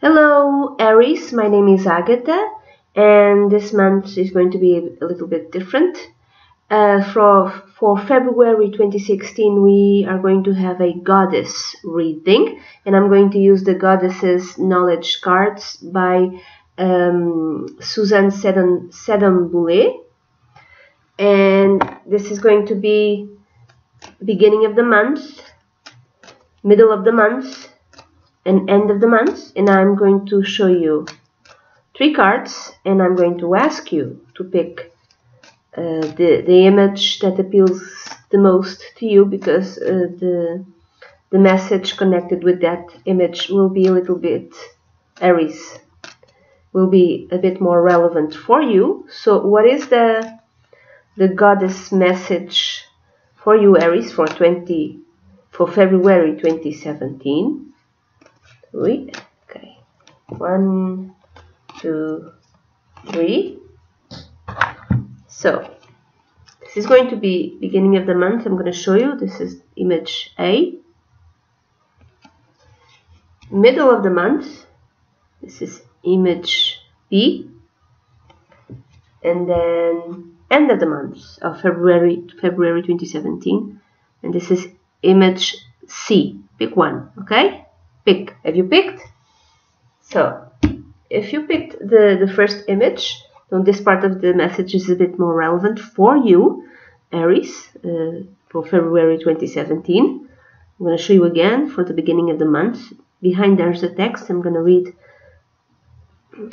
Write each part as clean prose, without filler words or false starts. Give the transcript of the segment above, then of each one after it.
Hello Aries, my name is Agatha, and this month is going to be a little bit different. For February 2016 we are going to have a goddess reading, and I'm going to use the Goddesses Knowledge cards by Suzanne Sedon-Boulet, and this is going to be beginning of the month, middle of the month, and end of the month, and I'm going to show you 3 cards, and I'm going to ask you to pick the image that appeals the most to you, because the message connected with that image will be a little bit Aries, will be a bit more relevant for you. So what is the goddess message for you, Aries, for February 2017? Okay, 1, 2, 3. So this is going to be beginning of the month. I'm going to show you. This is image A. Middle of the month. This is image B. And then end of the month of February 2017. And this is image C. Pick one, okay? Pick. Have you picked? So if you picked the first image, then this part of the message is a bit more relevant for you, Aries, for February 2017. I'm going to show you again for the beginning of the month. Behind there's a text. I'm going to read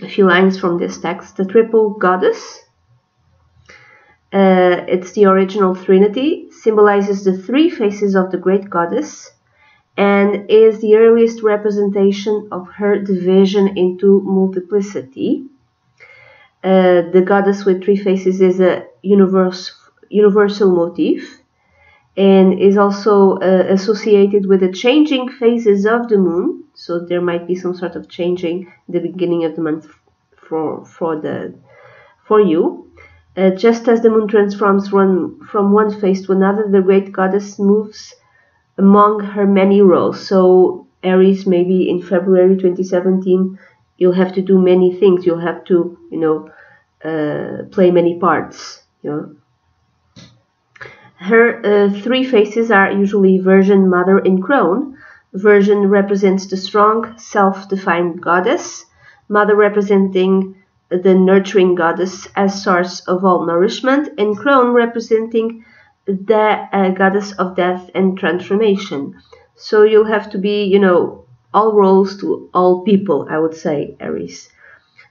a few lines from this text. The triple goddess, it's the original Trinity, symbolizes the 3 faces of the great goddess, and is the earliest representation of her division into multiplicity. The goddess with 3 faces is a universal motif, and is also associated with the changing phases of the moon. So there might be some sort of changing the beginning of the month for you. Just as the moon transforms from one phase to another, the great goddess moves among her many roles. So Aries, maybe in February 2017 you'll have to do many things. You'll have to, play many parts. Her 3 faces are usually Virgin, Mother, and Crone. Virgin represents the strong, self-defined goddess. Mother representing the nurturing goddess as source of all nourishment, and Crone representing the goddess of death and transformation. So you'll have to be, all roles to all people, I would say, Aries.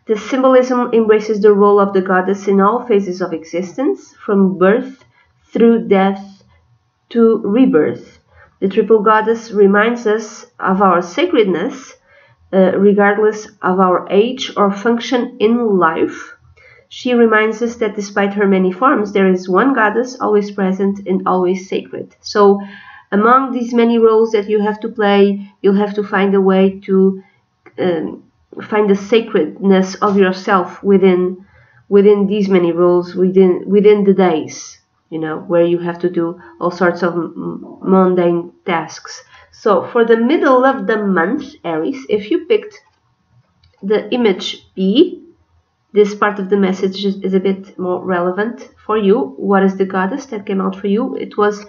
The symbolism embraces the role of the goddess in all phases of existence, from birth through death to rebirth. The triple goddess reminds us of our sacredness, regardless of our age or function in life. She reminds us that despite her many forms, there is one goddess always present and always sacred. So among these many roles that you have to play, you'll have to find a way to find the sacredness of yourself within these many roles, within the days, where you have to do all sorts of mundane tasks. So for the middle of the month, Aries, if you picked the image B, this part of the message is a bit more relevant for you. What is the goddess that came out for you? It was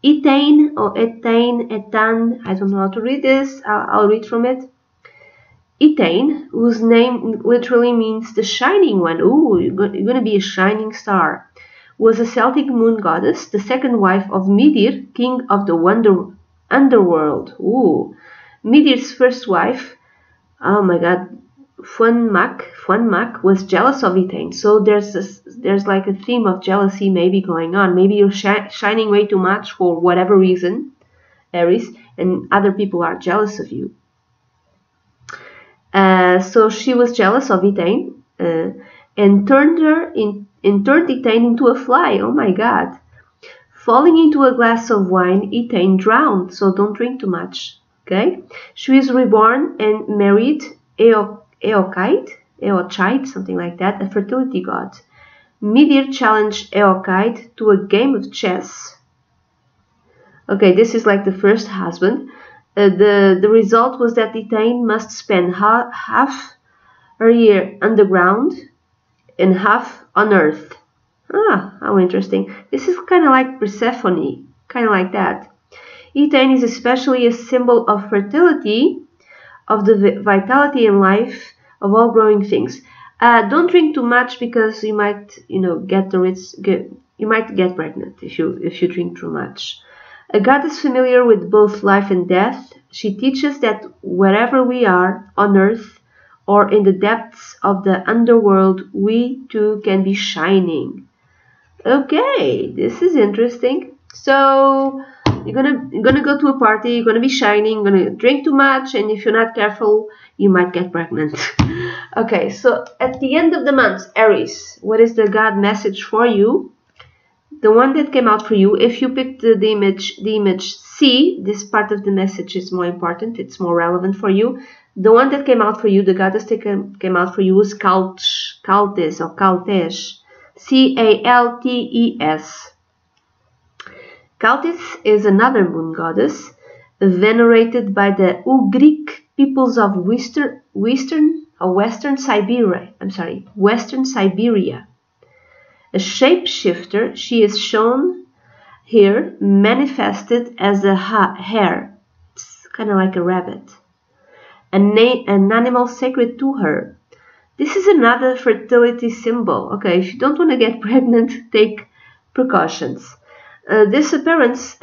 Etain, or Etain, Etan, I don't know how to read this, I'll read from it. Etain, whose name literally means the shining one. Ooh, you're going to be a shining star. Was a Celtic moon goddess, the second wife of Midir, king of the underworld. Ooh, Midir's first wife, oh my god, Fuanmak was jealous of Etain. So there's like a theme of jealousy maybe going on. Maybe you're shining way too much for whatever reason, Aries, and other people are jealous of you. So she was jealous of Etain, and turned Etain into a fly. Oh my god. Falling into a glass of wine, Etain drowned, so don't drink too much. Okay? She was reborn and married Eochaid, something like that, a fertility god. Midir challenged Eochaid to a game of chess. Okay, this is like the first husband. The result was that Ethane must spend half her year underground and half on Earth. Ah, how interesting. This is kind of like Persephone, kind of like that. Ethane is especially a symbol of fertility, of the vitality and life of all growing things. Don't drink too much because you might, you might get pregnant if you drink too much. A goddess familiar with both life and death, she teaches that wherever we are on earth or in the depths of the underworld, we too can be shining. Okay, this is interesting. So you're gonna go to a party, you're gonna be shining, you're gonna drink too much, and if you're not careful, you might get pregnant. Okay, so at the end of the month, Aries, what is the God message for you? The one that came out for you, if you picked the image C, this part of the message is more important, it's more relevant for you. The one that came out for you, the goddess that came out for you is Caltes or Caltes. Caltes. Caltes is another moon goddess venerated by the Ugric peoples of Western Siberia. A shapeshifter, she is shown here manifested as a hare. It's kind of like a rabbit. An animal sacred to her. This is another fertility symbol. Okay, if you don't want to get pregnant, take precautions. This appearance,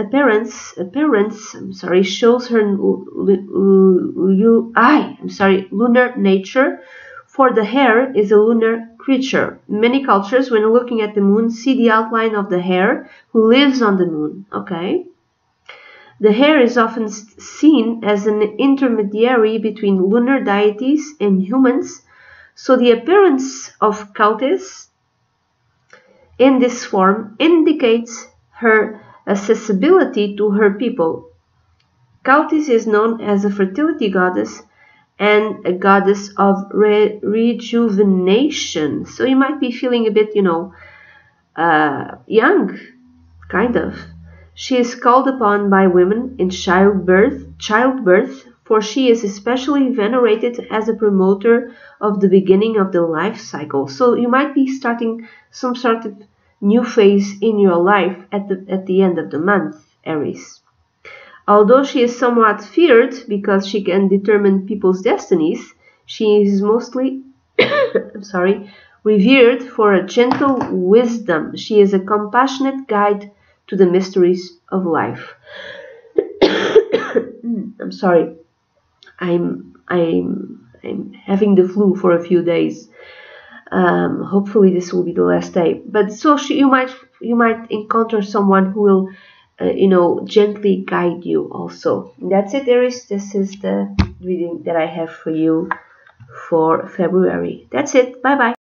shows her lunar nature, for the hare is a lunar creature. Many cultures, when looking at the moon, see the outline of the hare who lives on the moon. Okay. The hare is often seen as an intermediary between lunar deities and humans, so the appearance of Caltes in this form indicates her accessibility to her people. Caltes is known as a fertility goddess and a goddess of rejuvenation. So you might be feeling a bit, young, kind of. She is called upon by women in childbirth, for she is especially venerated as a promoter of the beginning of the life cycle. So you might be starting some sort of new phase in your life at the end of the month, Aries. Although she is somewhat feared because she can determine people's destinies, she is mostly revered for a gentle wisdom. She is a compassionate guide to the mysteries of life. I'm sorry. I'm having the flu for a few days. Hopefully this will be the last day. But so you might encounter someone who will, gently guide you also. That's it, Aries. This is the reading that I have for you for February. That's it. Bye bye.